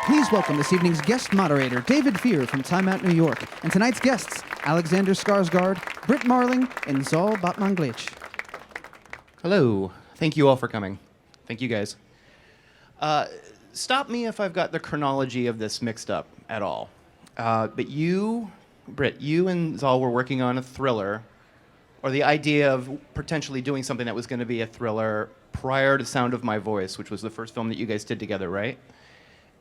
Please welcome this evening's guest moderator, David Fear from Time Out New York, and tonight's guests, Alexander Skarsgard, Brit Marling, and Zal Batmahglij. Hello. Thank you all for coming. Thank you, guys. Stop me if I've got the chronology of this mixed up at all. But you, Brit, you and Zal were working on a thriller, or the idea of potentially doing something that was going to be a thriller prior to Sound of My Voice, which was the first film that you guys did together, right?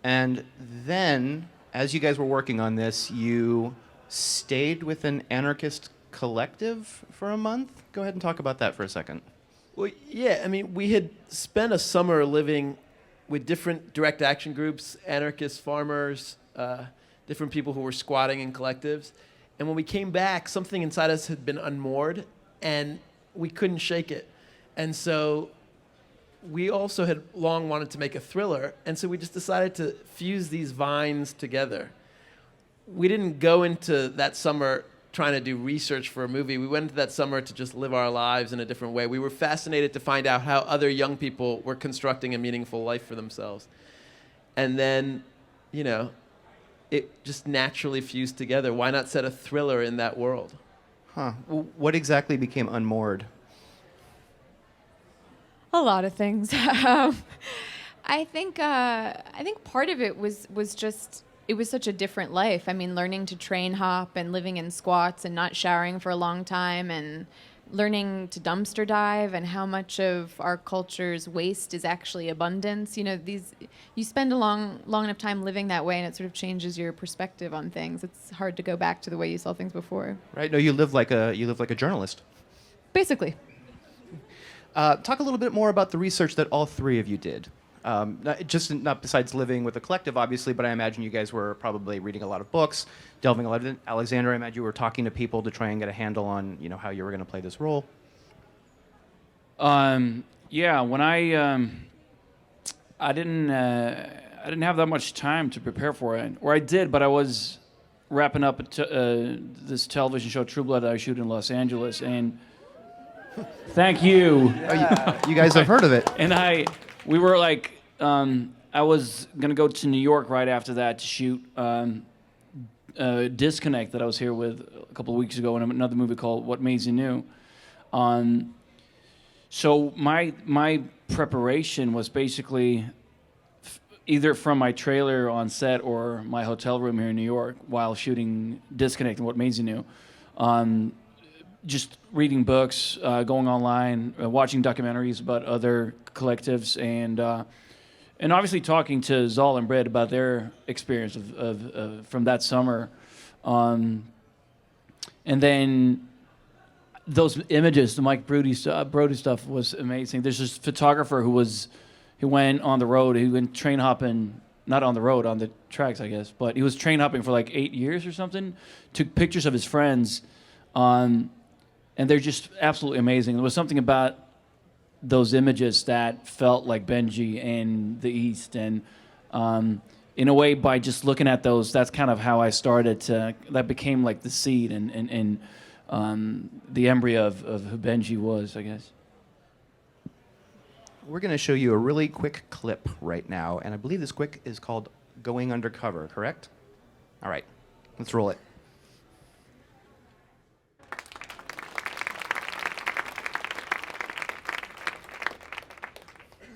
And then, as you guys were working on this, you stayed with an anarchist collective for a month? Go ahead and talk about that for a second. Well, yeah, I mean, we had spent a summer living with different direct action groups, anarchists, farmers, different people who were squatting in collectives. And when we came back, something inside us had been unmoored, and we couldn't shake it. And so we also had long wanted to make a thriller, and so we just decided to fuse these vines together. We didn't go into that summer trying to do research for a movie. We went into that summer to just live our lives in a different way. We were fascinated to find out how other young people were constructing a meaningful life for themselves. And then, you know, it just naturally fused together. Why not set a thriller in that world? Huh. Well, what exactly became unmoored? A lot of things. I think part of it was just, it was such a different life. I mean, learning to train hop and living in squats and not showering for a long time and learning to dumpster dive and how much of our culture's waste is actually abundance. You know, you spend a long enough time living that way, and it sort of changes your perspective on things. It's hard to go back to the way you saw things before. Right. No, you live like a journalist. Basically. Talk a little bit more about the research that all three of you did. Not besides living with a collective, obviously, but I imagine you guys were probably reading a lot of books, delving a lot in. Alexander, I imagine you were talking to people to try and get a handle on, you know, how you were going to play this role. Yeah, when I didn't have that much time to prepare for it, or I did, but I was wrapping up this television show, True Blood, that I shoot in Los Angeles, and thank you. Oh, you guys have heard of it. And we were like, I was gonna go to New York right after that to shoot Disconnect that I was here with a couple of weeks ago in another movie called What Made You New. So my preparation was basically either from my trailer on set or my hotel room here in New York while shooting Disconnect and What Made You New. Just reading books, going online, watching documentaries about other collectives, and obviously talking to Zal and Brit about their experience of from that summer. And then those images, the Mike Brody stuff was amazing. There's this photographer who went on the road, he went train hopping, not on the road, on the tracks, I guess, but he was train hopping for like 8 years or something, took pictures of his friends, and they're just absolutely amazing. There was something about those images that felt like Benji and the East. And in a way, by just looking at those, that's kind of how I started to, that became like the seed and the embryo of who Benji was, I guess. We're going to show you a really quick clip right now, and I believe this quick is called Going Undercover, correct? All right, let's roll it.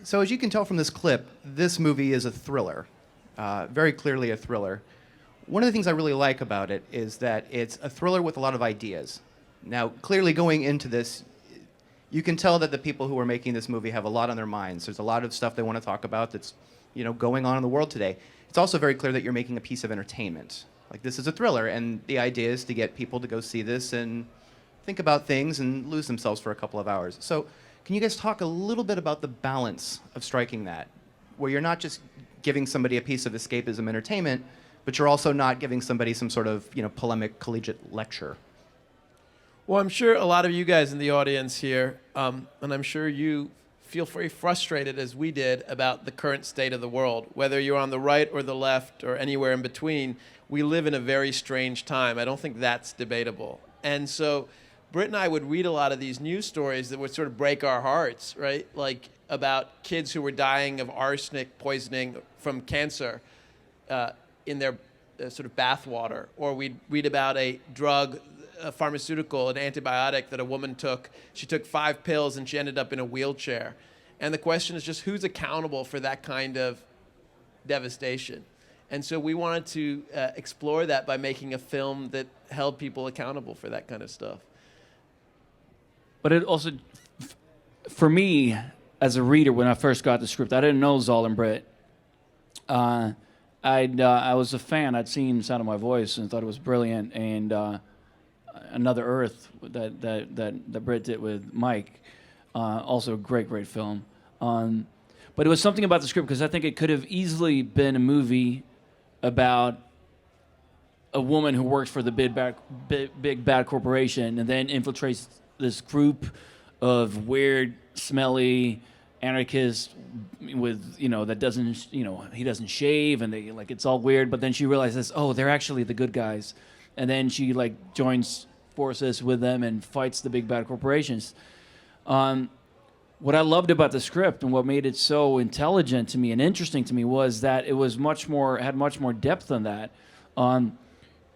So as you can tell from this clip, this movie is a thriller, very clearly a thriller. One of the things I really like about it is that it's a thriller with a lot of ideas. Now, clearly going into this, you can tell that the people who are making this movie have a lot on their minds. There's a lot of stuff they want to talk about that's, you know, going on in the world today. It's also very clear that you're making a piece of entertainment. Like, this is a thriller, and the idea is to get people to go see this and think about things and lose themselves for a couple of hours. So can you guys talk a little bit about the balance of striking that, where you're not just giving somebody a piece of escapism entertainment, but you're also not giving somebody some sort of, you know, polemic collegiate lecture? Well, I'm sure a lot of you guys in the audience here, and I'm sure you feel very frustrated, as we did, about the current state of the world. Whether you're on the right or the left or anywhere in between, we live in a very strange time. I don't think that's debatable. And so Brit and I would read a lot of these news stories that would sort of break our hearts, right? Like about kids who were dying of arsenic poisoning from cancer. in their sort of bathwater, or we'd read about a drug, a pharmaceutical, an antibiotic that a woman took. She took 5 pills and she ended up in a wheelchair. And the question is just who's accountable for that kind of devastation? And so we wanted to explore that by making a film that held people accountable for that kind of stuff. But it also, for me, as a reader, when I first got the script, I didn't know Zal and Brit. I was a fan. I'd seen Sound of My Voice and thought it was brilliant. And Another Earth that Brit did with Mike, also a great film. But it was something about the script because I think it could have easily been a movie about a woman who works for the big bad corporation and then infiltrates this group of weird, smelly anarchists with, that doesn't, he doesn't shave and they it's all weird. But then she realizes, oh, they're actually the good guys. And then she joins forces with them and fights the big bad corporations. What I loved about the script and what made it so intelligent to me and interesting to me was that it was had much more depth than that.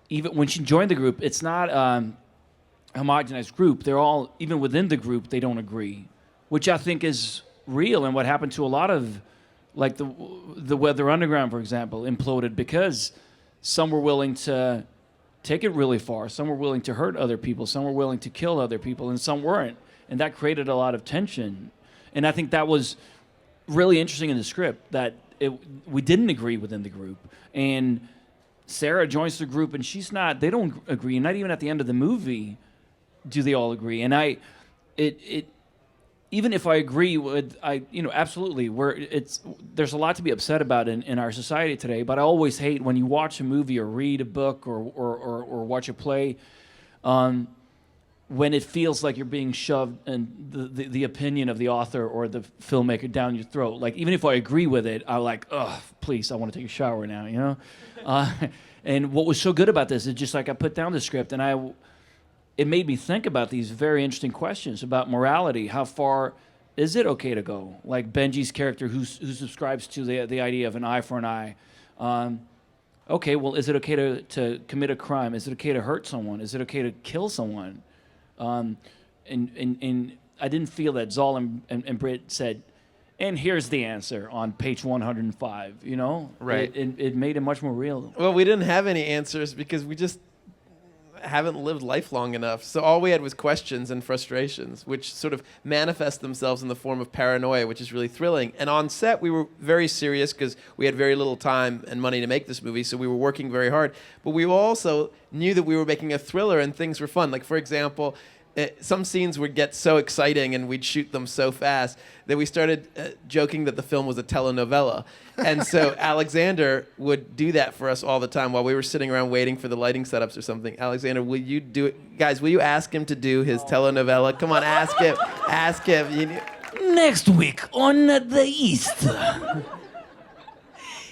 Even when she joined the group, it's not a homogenized group. They're all, even within the group, they don't agree, which I think is real and what happened to a lot of, the Weather Underground, for example, imploded because some were willing to take it really far, some were willing to hurt other people, some were willing to kill other people, and some weren't. And that created a lot of tension. And I think that was really interesting in the script, that we didn't agree within the group. And Sarah joins the group, and they don't agree. Not even at the end of the movie do they all agree. And even if I agree with, absolutely, there's a lot to be upset about in our society today. But I always hate when you watch a movie or read a book or watch a play, when it feels like you're being shoved and the opinion of the author or the filmmaker down your throat. Even if I agree with it, I'm like, ugh, please, I want to take a shower now, And what was so good about this is just I put down the script and it made me think about these very interesting questions about morality. How far is it okay to go? Like Benji's character who subscribes to the idea of an eye for an eye. Okay, well, is it okay to commit a crime? Is it okay to hurt someone? Is it okay to kill someone? And I didn't feel that Zal and Brit said, and here's the answer on page 105, Right. It made it much more real. Well, we didn't have any answers because we just haven't lived life long enough. So all we had was questions and frustrations, which sort of manifest themselves in the form of paranoia, which is really thrilling. And on set, we were very serious because we had very little time and money to make this movie, so we were working very hard. But we also knew that we were making a thriller and things were fun. For example, some scenes would get so exciting and we'd shoot them so fast that we started joking that the film was a telenovela. And so Alexander would do that for us all the time while we were sitting around waiting for the lighting setups or something. Alexander, will you do it? Guys, will you ask him to do his telenovela? Come on, ask him. Ask him. Next week on the East.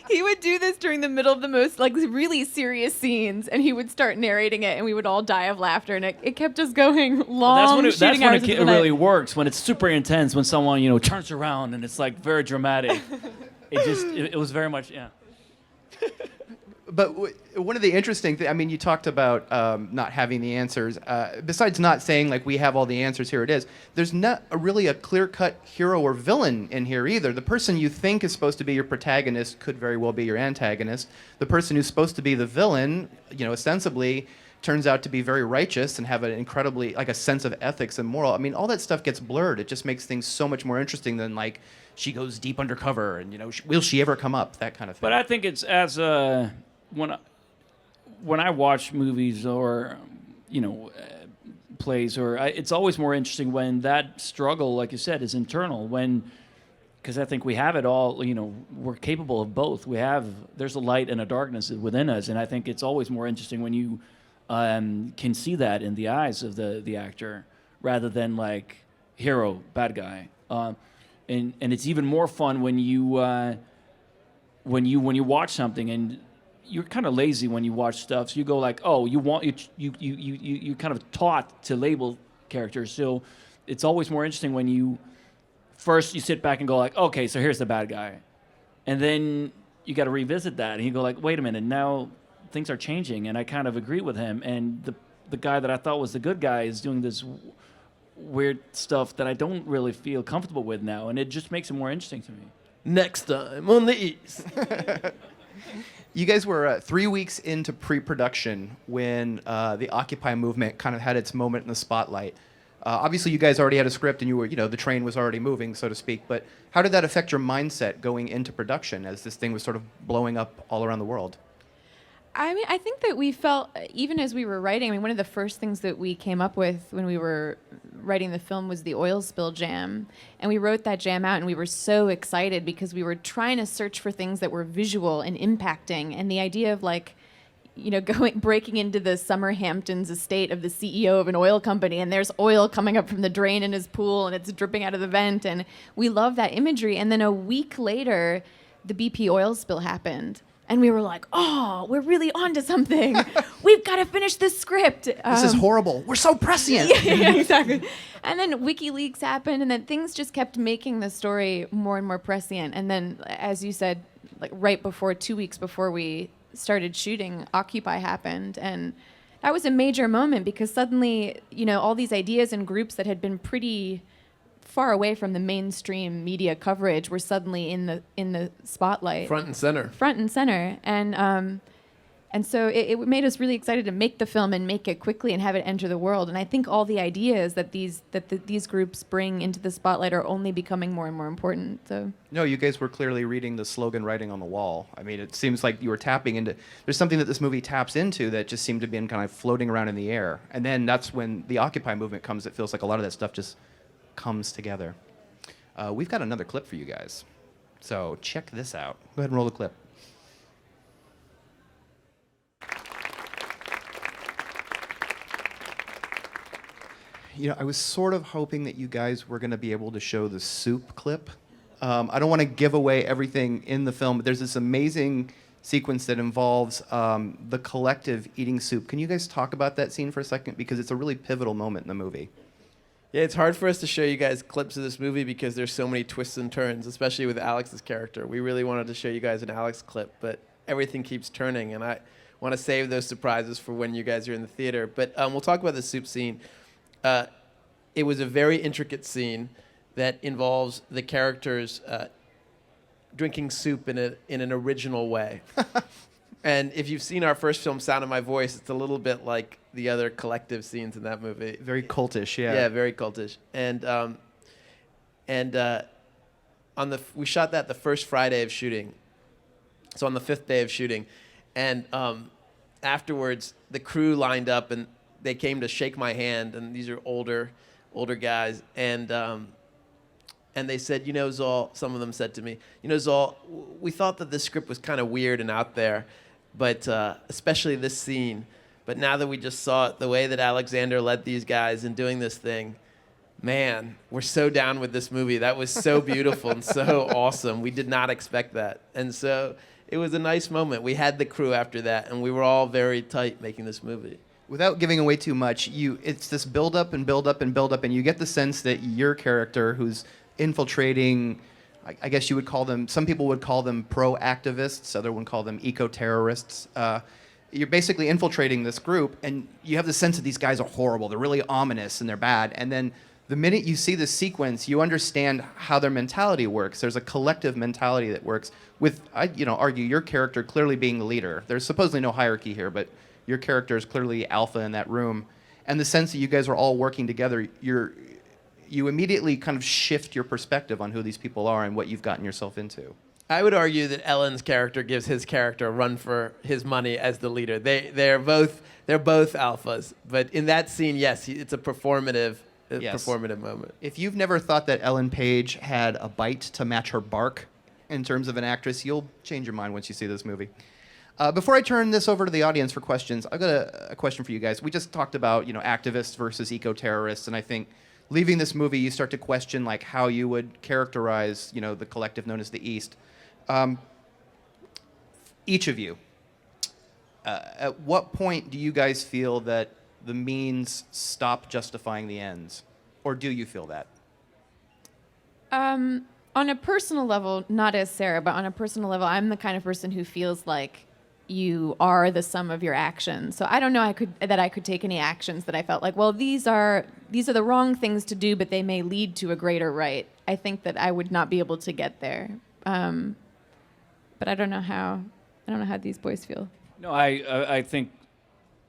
He would do this during the middle of the most really serious scenes, and he would start narrating it, and we would all die of laughter, and it kept us going long. That's when it really works, when it's super intense, when someone turns around and it's very dramatic. It was very much, yeah. But one of the interesting things, you talked about not having the answers. Besides not saying, we have all the answers, here it is, there's not really a clear-cut hero or villain in here either. The person you think is supposed to be your protagonist could very well be your antagonist. The person who's supposed to be the villain, ostensibly, turns out to be very righteous and have an incredibly, a sense of ethics and moral. All that stuff gets blurred. It just makes things so much more interesting than, she goes deep undercover and, will she ever come up, that kind of thing. But I think it's as when I watch movies or plays it's always more interesting when that struggle, like you said, is internal. Because I think we have it all. We're capable of both. There's a light and a darkness within us, and I think it's always more interesting when you can see that in the eyes of the actor rather than hero, bad guy. And it's even more fun when you watch something and you're kind of lazy when you watch stuff. So you go you kind of taught to label characters. So it's always more interesting when you sit back and go okay, so here's the bad guy, and then you got to revisit that. And you go like, wait a minute, now things are changing, and I kind of agree with him. And the guy that I thought was the good guy is doing this weird stuff that I don't really feel comfortable with now, and it just makes it more interesting to me. Next time on the East. You guys were 3 weeks into pre-production when the Occupy movement kind of had its moment in the spotlight. Obviously, you guys already had a script, and you were, the train was already moving, so to speak. But how did that affect your mindset going into production as this thing was sort of blowing up all around the world? I mean, I think that we felt, even as we were writing, I mean, one of the first things that we came up with when we were writing the film was the oil spill jam. And we wrote that jam out, and we were so excited because we were trying to search for things that were visual and impacting. And the idea of breaking into the Summer Hamptons estate of the CEO of an oil company, and there's oil coming up from the drain in his pool, and it's dripping out of the vent. And we love that imagery. And then a week later, the BP oil spill happened. And we were like, oh, we're really onto something. We've got to finish this script. This is horrible. We're so prescient. Yeah, exactly. And then WikiLeaks happened, and then things just kept making the story more and more prescient. And then, as you said, right before, 2 weeks before we started shooting, Occupy happened. And that was a major moment because suddenly, all these ideas and groups that had been pretty far away from the mainstream media coverage were suddenly in the spotlight, Front and center. And so it made us really excited to make the film and make it quickly and have it enter the world. And I think all the ideas that these groups bring into the spotlight are only becoming more and more important. So No, you guys were clearly reading the slogan writing on the wall. I mean, it seems like you were tapping into. There's something that this movie taps into that just seemed to be kind of floating around in the air. And then that's when the Occupy movement comes. It feels like a lot of that stuff just comes together. We've got another clip for you guys. So check this out. Go ahead and roll the clip. I was sort of hoping that you guys were going to be able to show the soup clip. I don't want to give away everything in the film, but there's this amazing sequence that involves the collective eating soup. Can you guys talk about that scene for a second? Because it's a really pivotal moment in the movie. Yeah, it's hard for us to show you guys clips of this movie because there's so many twists and turns, especially with Alex's character. We really wanted to show you guys an Alex clip, but everything keeps turning, and I want to save those surprises for when you guys are in the theater. But we'll talk about the soup scene. It was a very intricate scene that involves the characters drinking soup in an original way. And if you've seen our first film, Sound of My Voice, it's a little bit like the other collective scenes in that movie. Very cultish, yeah. Yeah, very cultish. We shot that the first Friday of shooting. So on the 5th day of shooting. And afterwards, the crew lined up and they came to shake my hand, and these are older guys. And they said, Zal, some of them said to me, Zal, we thought that this script was kind of weird and out there, but especially this scene. But now that we just saw it, the way that Alexander led these guys in doing this thing, man, we're so down with this movie. That was so beautiful and so awesome. We did not expect that. And so it was a nice moment. We had the crew after that, and we were all very tight making this movie. Without giving away too much, it's this build up and build up and build up, and you get the sense that your character, who's infiltrating, I guess you would call them, some people would call them pro-activists, other would call them eco-terrorists. You're basically infiltrating this group, and you have the sense that these guys are horrible, they're really ominous, and they're bad. And then the minute you see this sequence, you understand how their mentality works. There's a collective mentality that works with, argue your character clearly being the leader. There's supposedly no hierarchy here, but your character is clearly alpha in that room. And the sense that you guys are all working together, you immediately kind of shift your perspective on who these people are and what you've gotten yourself into. I would argue that Ellen's character gives his character a run for his money as the leader. They're both alphas, but in that scene, yes, it's a performative moment. If you've never thought that Ellen Page had a bite to match her bark in terms of an actress, you'll change your mind once you see this movie. Before I turn this over to the audience for questions, I've got a question for you guys. We just talked about activists versus eco-terrorists, and I think leaving this movie, you start to question how you would characterize the collective known as the East. Each of you, at what point do you guys feel that the means stop justifying the ends, or do you feel that? On On a personal level, not as Sarah, but on a personal level, I'm the kind of person who feels like you are the sum of your actions. So I don't know that I could take any actions that I felt like, well, these are the wrong things to do, but they may lead to a greater right. I think that I would not be able to get there. But I don't know how these boys feel. No, I think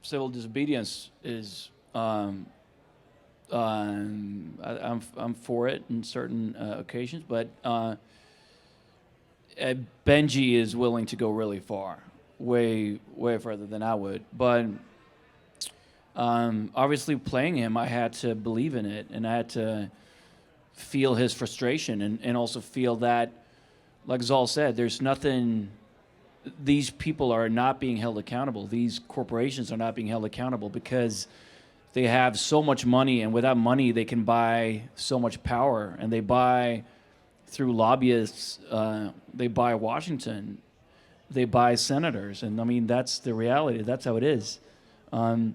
civil disobedience is. I'm for it in certain occasions, but Benji is willing to go really far, way further than I would. But obviously, playing him, I had to believe in it, and I had to feel his frustration, and also feel that, like Zal said, there's nothing. These people are not being held accountable. These corporations are not being held accountable because they have so much money, and without money, they can buy so much power. And they buy through lobbyists. They buy Washington. They buy senators, and I mean that's the reality. That's how it is, and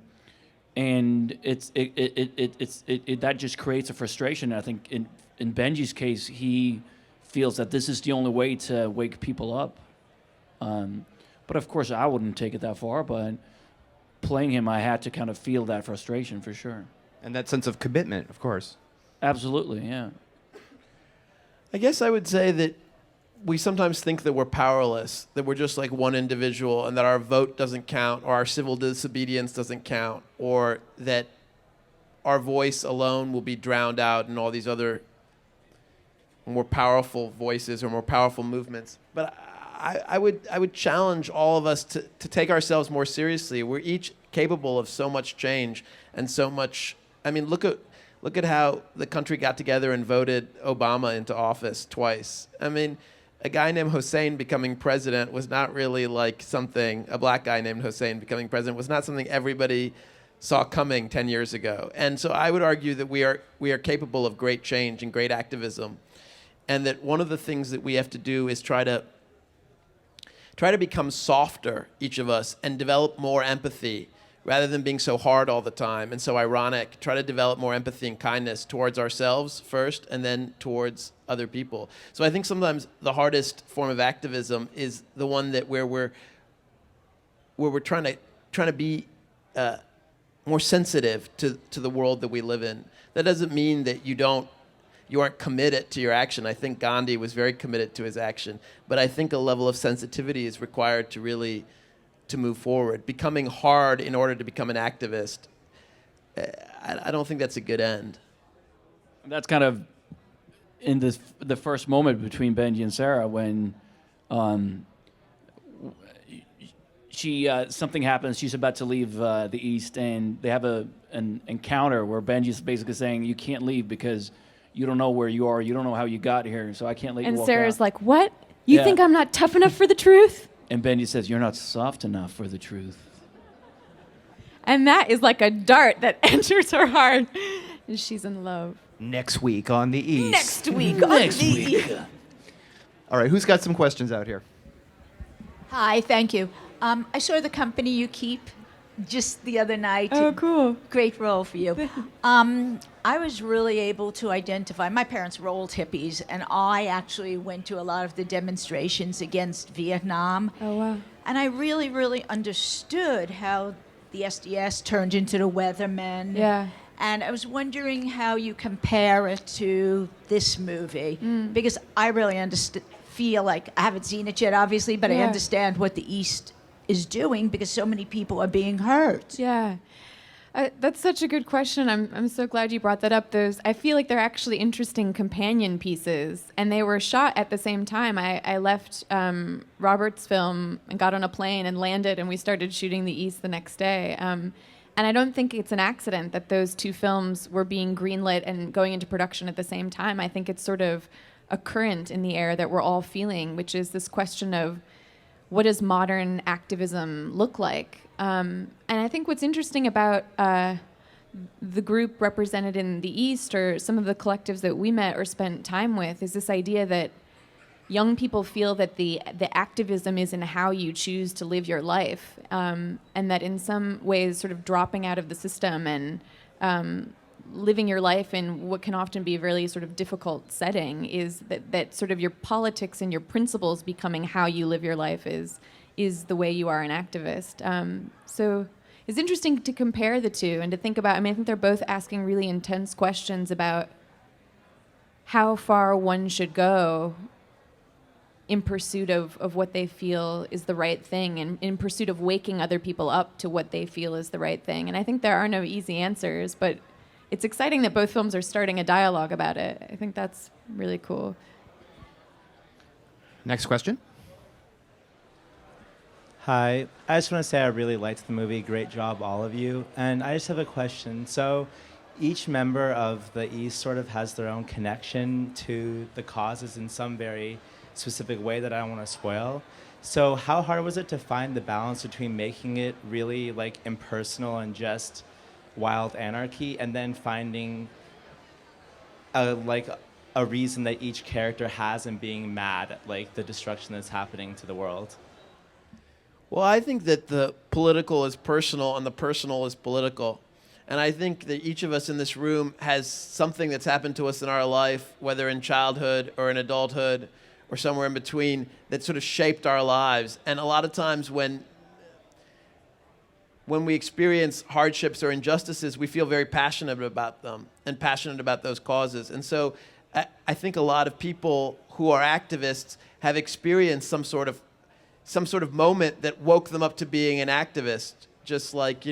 that just creates a frustration. I think in Benji's case, he feels that this is the only way to wake people up. But of course, I wouldn't take it that far. But playing him, I had to kind of feel that frustration for sure. And that sense of commitment, of course. Absolutely, yeah. I guess I would say that we sometimes think that we're powerless, that we're just like one individual, and that our vote doesn't count, or our civil disobedience doesn't count, or that our voice alone will be drowned out in all these other more powerful voices or more powerful movements. But I would challenge all of us to take ourselves more seriously. We're each capable of so much change and so much. I mean, look at how the country got together and voted Obama into office twice. I mean, a guy named Hussein becoming president was not really like something. A black guy named Hussein becoming president was not something everybody saw coming 10 years ago. And so I would argue that we are capable of great change and great activism, and that one of the things that we have to do is try to become softer, each of us, and develop more empathy rather than being so hard all the time and so ironic. Try to develop more empathy and kindness towards ourselves first, and then towards other people. So I think sometimes the hardest form of activism is the one that where we're trying to be more sensitive to the world that we live in. That doesn't mean that you aren't committed to your action. I think Gandhi was very committed to his action, but I think a level of sensitivity is required to really to move forward. Becoming hard in order to become an activist, I don't think that's a good end. That's kind of in the first moment between Benji and Sarah when something happens. She's about to leave the East, and they have an encounter where Benji's basically saying, "You can't leave because you don't know where you are. You don't know how you got here, so I can't let you walk out." And Sarah's like, "What? You think I'm not tough enough for the truth?" And Benji says, "You're not soft enough for the truth." And that is like a dart that enters her heart, and she's in love. Next week on the East. Next week on the East. All right, who's got some questions out here? Hi, thank you. I saw the company you keep just the other night. Oh, cool. Great role for you. I was really able to identify, my parents were old hippies, and I actually went to a lot of the demonstrations against Vietnam. Oh, wow. And I really, really understood how the SDS turned into the Weathermen. Yeah. And I was wondering how you compare it to this movie, because I really feel like, I haven't seen it yet, obviously, but I understand what the East is doing because so many people are being hurt. Yeah. That's such a good question. I'm so glad you brought that up. I feel like they're actually interesting companion pieces, and they were shot at the same time. I left Robert's film and got on a plane and landed, and we started shooting The East the next day. And I don't think it's an accident that those two films were being greenlit and going into production at the same time. I think it's sort of a current in the air that we're all feeling, which is this question of what does modern activism look like? And I think what's interesting about the group represented in the East, or some of the collectives that we met or spent time with, is this idea that young people feel that the activism is in how you choose to live your life, and that in some ways sort of dropping out of the system and living your life in what can often be a really sort of difficult setting is that sort of your politics and your principles becoming how you live your life is the way you are an activist. So it's interesting to compare the two and to think about, I mean, I think they're both asking really intense questions about how far one should go in pursuit of what they feel is the right thing and in pursuit of waking other people up to what they feel is the right thing. And I think there are no easy answers, but it's exciting that both films are starting a dialogue about it. I think that's really cool. Next question. Hi, I just want to say I really liked the movie. Great job, all of you. And I just have a question. So each member of the East sort of has their own connection to the causes in some very specific way that I don't want to spoil. So how hard was it to find the balance between making it really like impersonal and just wild anarchy, and then finding a reason that each character has in being mad at like the destruction that's happening to the world? Well, I think that the political is personal and the personal is political. And I think that each of us in this room has something that's happened to us in our life, whether in childhood or in adulthood or somewhere in between, that sort of shaped our lives. And a lot of times when we experience hardships or injustices, we feel very passionate about them and passionate about those causes. And so I think a lot of people who are activists have experienced some sort of moment that woke them up to being an activist. Just like,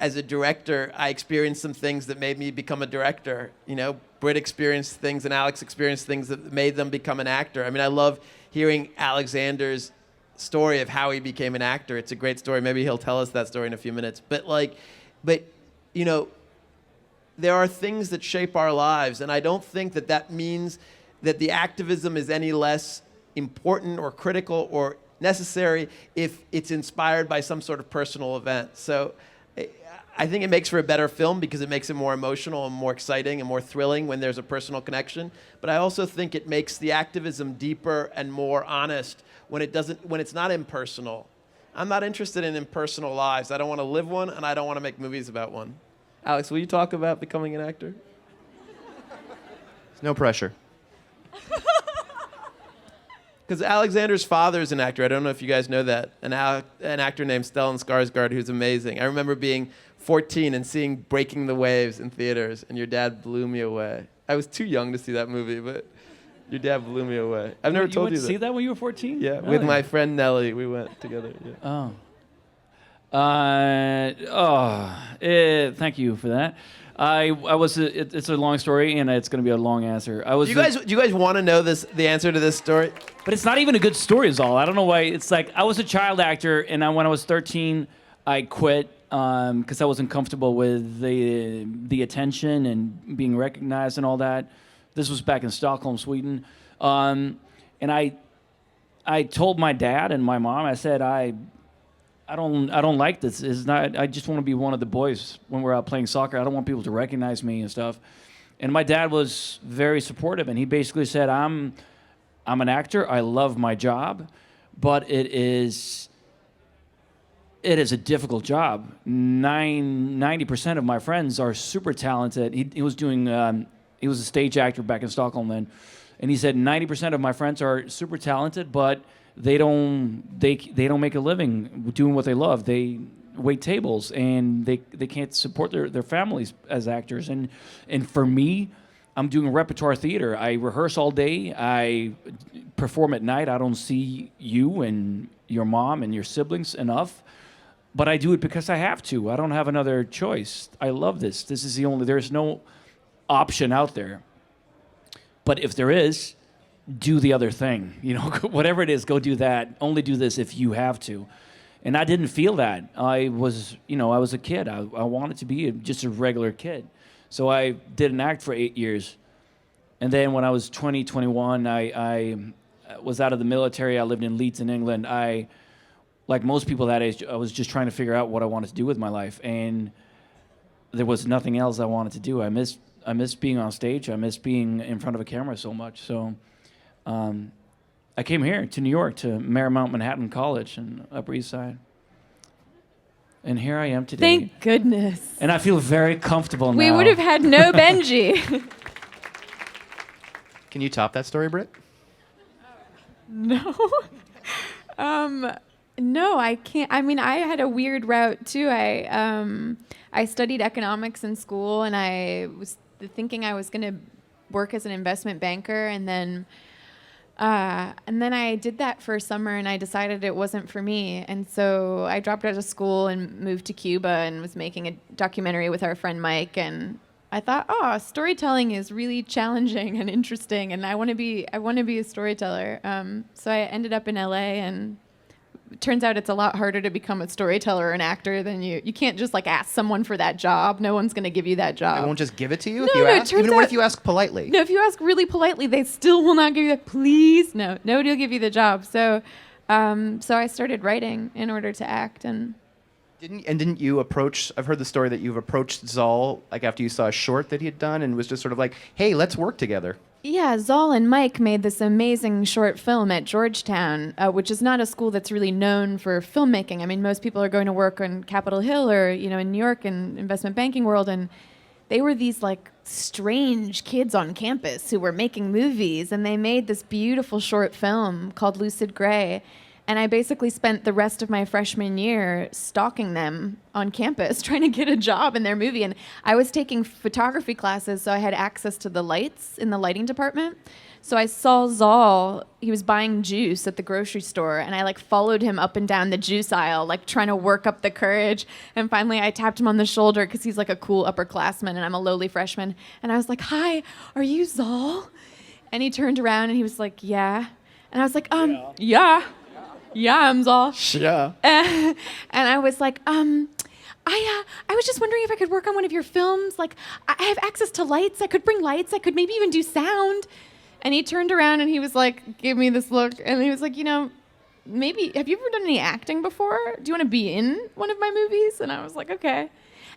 as a director, I experienced some things that made me become a director. Brit experienced things and Alex experienced things that made them become an actor. I mean, I love hearing Alexander's story of how he became an actor. It's a great story. Maybe he'll tell us that story in a few minutes. But there are things that shape our lives, and I don't think that means that the activism is any less important or critical or necessary if it's inspired by some sort of personal event. So I think it makes for a better film because it makes it more emotional and more exciting and more thrilling when there's a personal connection. But I also think it makes the activism deeper and more honest when it's not impersonal. I'm not interested in impersonal lives. I don't want to live one, and I don't want to make movies about one. Alex, will you talk about becoming an actor? No pressure. Because Alexander's father is an actor. I don't know if you guys know that. An actor named Stellan Skarsgard, who's amazing. I remember being 14 and seeing Breaking the Waves in theaters, and your dad blew me away. I was too young to see that movie, but your dad blew me away. I've never told you that. You went to see that when you were 14? Yeah, Really? with my friend Nellie. We went together. Yeah. Thank you for that. It's a long story, and it's going to be a long answer. Do you guys want to know the answer to this story? But it's not even a good story, Zal. I don't know why. It's like I was a child actor, and when I was 13, I quit because I wasn't comfortable with the attention and being recognized and all that. This was back in Stockholm, Sweden, and I told my dad and my mom. I said I don't like this. It's not. I just want to be one of the boys when we're out playing soccer. I don't want people to recognize me and stuff. And my dad was very supportive, and he basically said, I'm an actor. I love my job, but it is a difficult job. 90% of my friends are super talented. He was a stage actor back in Stockholm then, and he said 90% of my friends are super talented, but they don't make a living doing what they love. They wait tables, and they can't support their families as actors. And for me, I'm doing repertoire theater. I rehearse all day. I perform at night. I don't see you and your mom and your siblings enough, but I do it because I have to. I don't have another choice. I love this. This is there's no option out there. But if there is, do the other thing. Whatever it is, go do that. Only do this if you have to. And I didn't feel that. I was a kid. I wanted to be just a regular kid. So I didn't act for 8 years. And then when I was 20, 21, I was out of the military. I lived in Leeds in England. Like most people that age, I was just trying to figure out what I wanted to do with my life. And there was nothing else I wanted to do. I missed being on stage. I missed being in front of a camera so much. So I came here to New York, to Marymount Manhattan College in Upper East Side. And here I am today. Thank goodness. And I feel very comfortable now. We would have had no Benji. Can you top that story, Brit? No. No, I can't. I mean, I had a weird route too. I studied economics in school, and I was thinking I was going to work as an investment banker, and then I did that for a summer, and I decided it wasn't for me. And so I dropped out of school and moved to Cuba and was making a documentary with our friend Mike. And I thought, oh, storytelling is really challenging and interesting, and I want to be a storyteller. So I ended up in LA, and it turns out it's a lot harder to become a storyteller or an actor than you can't just like ask someone for that job. No one's going to give you that job. They won't just give it to you No, if you no, it ask? turns Even what out- if you ask politely? No, if you ask really politely, they still will not give you that. Please, no, nobody will give you the job. So I started writing in order to act. And Didn't you approach, I've heard the story that you've approached Zal like after you saw a short that he had done and was just sort of like, hey, let's work together. yeah, Zal and Mike made this amazing short film at Georgetown, which is not a school that's really known for filmmaking. I mean, most people are going to work on Capitol Hill or, in New York and investment banking world. And they were these like strange kids on campus who were making movies. And they made this beautiful short film called Lucid Gray. And I basically spent the rest of my freshman year stalking them on campus, trying to get a job in their movie. And I was taking photography classes, so I had access to the lights in the lighting department. So I saw Zal, he was buying juice at the grocery store, and I like followed him up and down the juice aisle, like trying to work up the courage. And finally I tapped him on the shoulder because he's like a cool upperclassman and I'm a lowly freshman. And I was like, hi, are you Zal? And he turned around and he was like, yeah. And I was like, yeah. Yeah, I'm Zal. Yeah. And I was like, I was just wondering if I could work on one of your films. Like, I have access to lights. I could bring lights. I could maybe even do sound. And he turned around and he was like, gave me this look. And he was like, maybe, have you ever done any acting before? Do you want to be in one of my movies? And I was like, okay.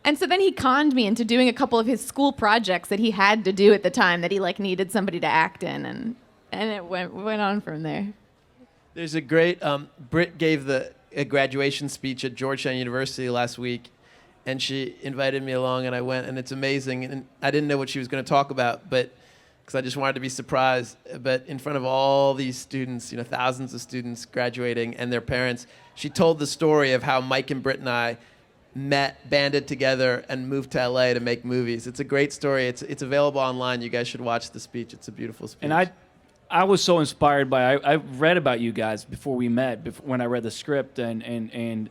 And so then he conned me into doing a couple of his school projects that he had to do at the time that he like needed somebody to act in. And it went on from there. There's a great, Brit gave a graduation speech at Georgetown University last week, and she invited me along, and I went, and it's amazing. And I didn't know what she was going to talk about, but because I just wanted to be surprised. But in front of all these students, thousands of students graduating and their parents, she told the story of how Mike and Brit and I met, banded together, and moved to LA to make movies. It's a great story. It's available online. You guys should watch the speech. It's a beautiful speech. And I was so inspired by. I read about you guys before we met. When I read the script, and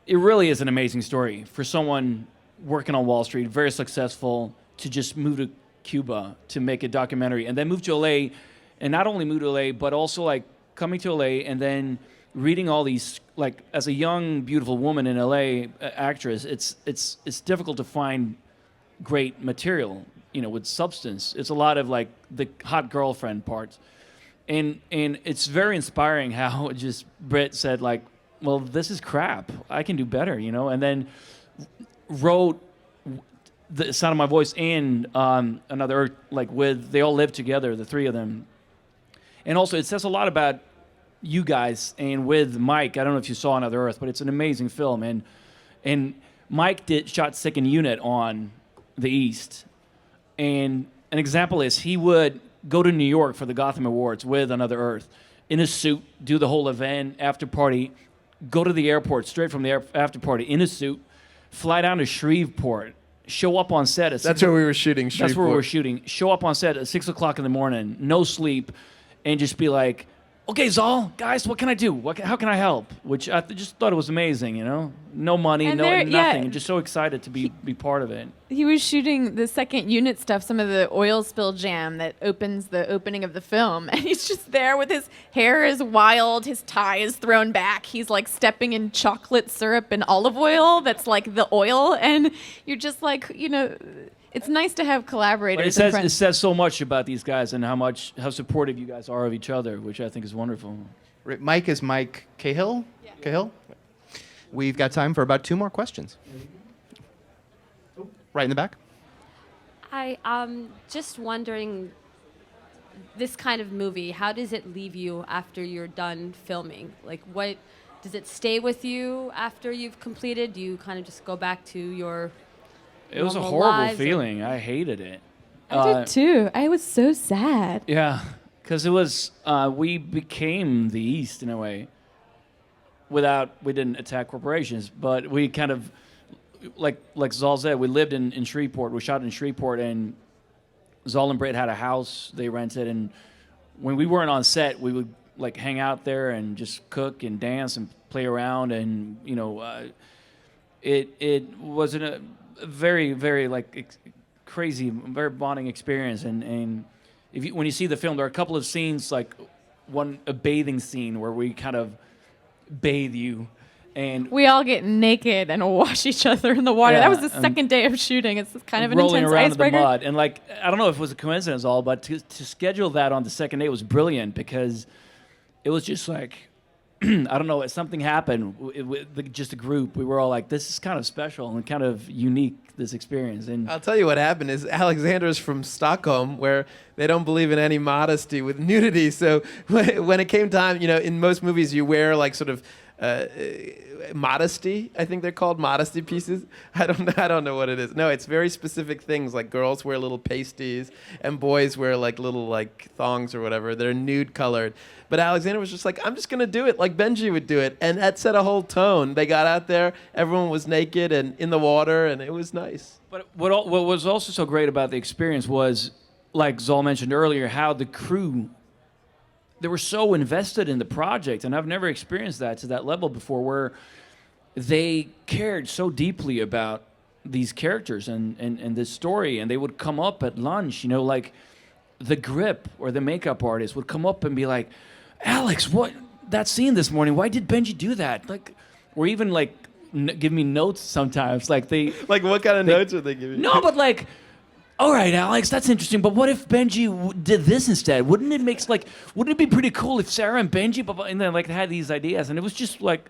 it really is an amazing story for someone working on Wall Street, very successful, to just move to Cuba to make a documentary, and then move to LA, and not only move to LA, but also like coming to LA and then reading all these, like, as a young beautiful woman in LA actress, it's difficult to find great material. With substance. It's a lot of like the hot girlfriend parts. And it's very inspiring how just Brit said like, well, this is crap. I can do better, and then wrote The Sound of My Voice and Another Earth, like they all live together, the three of them. And also it says a lot about you guys, and with Mike, I don't know if you saw Another Earth, but it's an amazing film. And Mike shot Second Unit on the East. And an example is he would go to New York for the Gotham Awards with Another Earth in a suit, do the whole event, after party, go to the airport straight from the after party in a suit, fly down to Shreveport, show up on set at That's where we were shooting, Shreveport. That's where we were shooting. Show up on set at 6 o'clock in the morning, no sleep, and just be like, okay, Zal, guys, what can I do? How can I help? Which I just thought it was amazing, No money, And nothing. yeah. Just so excited to be part of it. He was shooting the Second Unit stuff, some of the oil spill jam that opens the opening of the film. And he's just there with his hair is wild, his tie is thrown back. He's like stepping in chocolate syrup and olive oil that's like the oil. And you're just like, it's nice to have collaborators. But it says so much about these guys and how supportive you guys are of each other, which I think is wonderful. Mike is Mike Cahill? Yeah. Cahill? We've got time for about 2 more questions. Right in the back. I'm just wondering, this kind of movie, how does it leave you after you're done filming? Like, what does it stay with you after you've completed? Do you kind of just go back to your It was a normal horrible lives, or- feeling. I hated it. I did too. I was so sad. Yeah, because it was we became the East in a way. We didn't attack corporations, but we kind of, like Zal said, we lived in Shreveport. We shot in Shreveport, and Zal and Brit had a house they rented, and when we weren't on set, we would like hang out there and just cook and dance and play around, and it was a very, very crazy, very bonding experience. And when you see the film, there are a couple of scenes, like a bathing scene where we kind of bathe you, and We all get naked and wash each other in the water. Yeah, That was the and second day of shooting. It's kind of an rolling intense around icebreaker. in the mud. And I don't know if it was a coincidence all, but to schedule that on the second day was brilliant, because it was just like, I don't know, something happened with just a group. We were all like, this is kind of special and kind of unique, this experience. And I'll tell you what happened is Alexander's from Stockholm, where they don't believe in any modesty with nudity. So when it came time, in most movies you wear like sort of modesty. I think they're called modesty pieces. I don't know what it is. No, it's very specific things. Like girls wear little pasties, and boys wear like little like thongs or whatever. They're nude colored. But Alexander was just like, I'm just gonna do it like Benji would do it, and that set a whole tone. They got out there, everyone was naked and in the water, and it was nice. But what was also so great about the experience was, like Zal mentioned earlier, how the crew, they were so invested in the project, and I've never experienced that to that level before, where they cared so deeply about these characters and this story, and they would come up at lunch, like the grip or the makeup artist would come up and be like, Alex, what, that scene this morning, why did Benji do that? Like, or even like give me notes sometimes, like they... Like what kind of notes would they give you? No, but like, all right, Alex, that's interesting, but what if Benji did this instead? Wouldn't it be pretty cool if Sarah and Benji, blah, blah, and then like they had these ideas, and it was just like,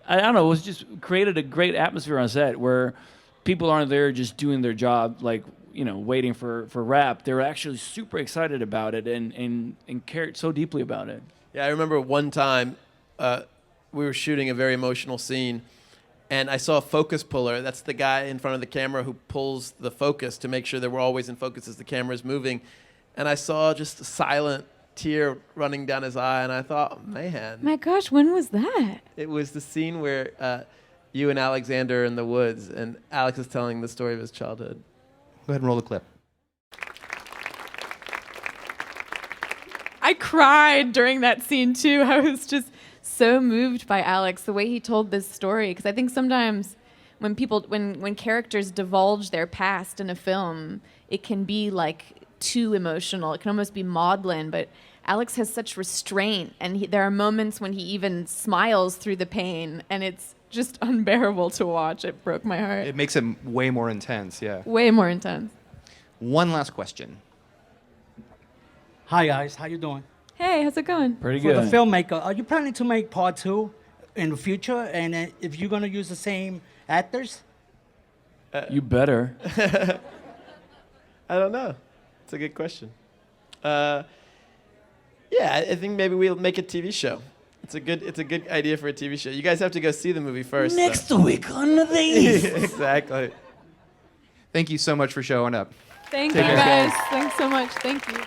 I don't know, it was just created a great atmosphere on set where people aren't there just doing their job, like, waiting for rap. They were actually super excited about it and cared so deeply about it. Yeah, I remember one time we were shooting a very emotional scene, and I saw a focus puller. That's the guy in front of the camera who pulls the focus to make sure that we're always in focus as the camera is moving. And I saw just a silent tear running down his eye, and I thought, oh, man. My gosh, when was that? It was the scene where you and Alexander are in the woods, and Alex is telling the story of his childhood. Go ahead and roll the clip. I cried during that scene too. I was just so moved by Alex, the way he told this story. Because I think sometimes when characters divulge their past in a film, it can be like too emotional. It can almost be maudlin. But Alex has such restraint, and there are moments when he even smiles through the pain, and it's just unbearable to watch. It broke my heart. It makes it way more intense, yeah. Way more intense. One last question. Hi guys, how you doing? Hey, how's it going? Pretty For good. the filmmaker, are you planning to make part 2 in the future? And if you're gonna use the same actors? You better. I don't know. It's a good question. Yeah, I think maybe we'll make a TV show. It's a good idea for a TV show. You guys have to go see the movie first. Next week on the East. Exactly. Thank you so much for showing up. Thank Take you, care. guys. Thanks so much. Thank you.